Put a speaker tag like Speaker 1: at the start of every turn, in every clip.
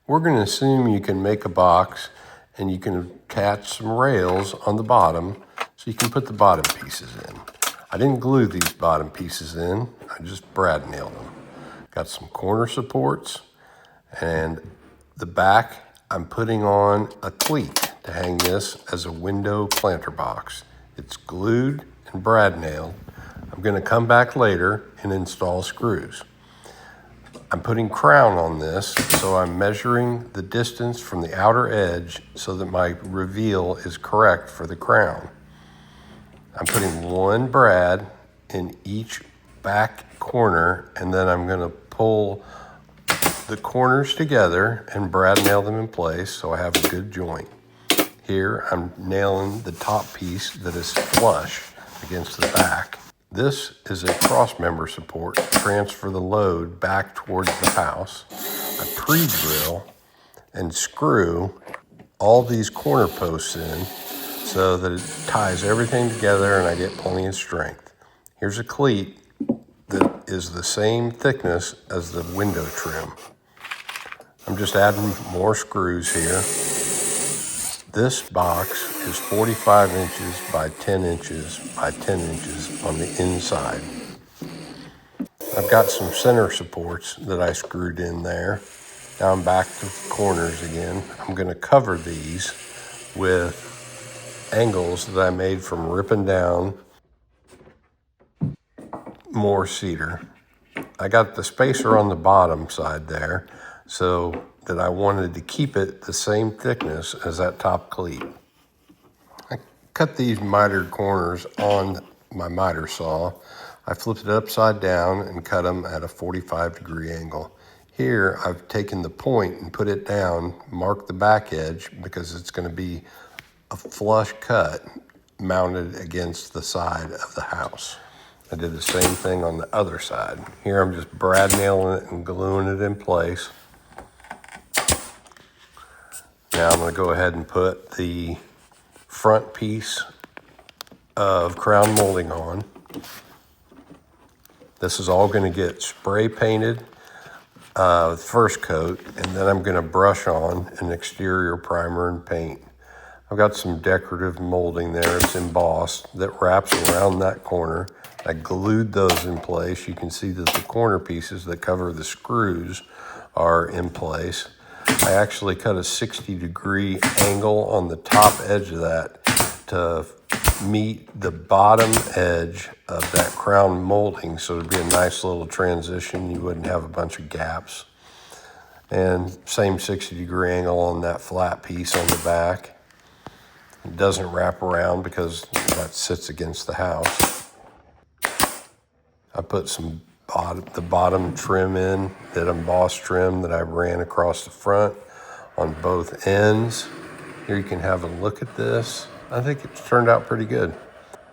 Speaker 1: We're going to assume you can make a box and you can attach some rails on the bottom so you can put the bottom pieces in. I didn't glue these bottom pieces in, I just brad nailed them. Got some corner supports, and the back I'm putting on a cleat to hang this as a window planter box. It's glued and brad nailed. I'm going to come back later and install screws. I'm putting crown on this, so I'm measuring the distance from the outer edge so that my reveal is correct for the crown. I'm putting one brad in each back corner, and then I'm going to pull the corners together and brad nail them in place so I have a good joint. Here I'm nailing the top piece that is flush against the back. This is a cross member support to transfer the load back towards the house. I pre-drill and screw all these corner posts in so that it ties everything together and I get plenty of strength. Here's a cleat that is the same thickness as the window trim. I'm just adding more screws here. This box is 45 inches by 10 inches by 10 inches on the inside. I've got some center supports that I screwed in there. Now I'm back to the corners again. I'm going to cover these with angles that I made from ripping down more cedar. I got the spacer on the bottom side there so that I wanted to keep it the same thickness as that top cleat. I cut these mitered corners on my miter saw. I flipped it upside down and cut them at a 45-degree angle. Here I've taken the point and put it down, marked the back edge because it's going to be a flush cut mounted against the side of the house. I did the same thing on the other side. Here I'm just brad nailing it and gluing it in place. Now I'm going to go ahead and put the front piece of crown molding on. This is all going to get spray painted first coat, and then I'm going to brush on an exterior primer and paint. I've got some decorative molding there. It's embossed that wraps around that corner. I glued those in place. You can see that the corner pieces that cover the screws are in place. I actually cut a 60-degree angle on the top edge of that to meet the bottom edge of that crown molding, so it'd be a nice little transition. You wouldn't have a bunch of gaps. And same 60-degree angle on that flat piece on the back. It doesn't wrap around because that sits against the house. I put the bottom trim in, that embossed trim that I ran across the front on both ends. Here you can have a look at this. I think it's turned out pretty good.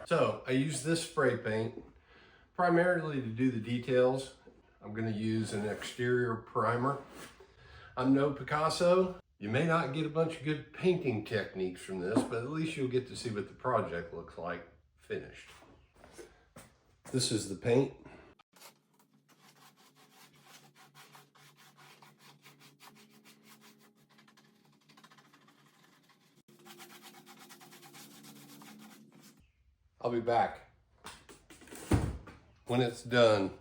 Speaker 1: So I use this spray paint primarily to do the details. I'm going to use an exterior primer. I'm no Picasso. You may not get a bunch of good painting techniques from this, but at least you'll get to see what the project looks like finished. This is the paint. I'll be back when it's done.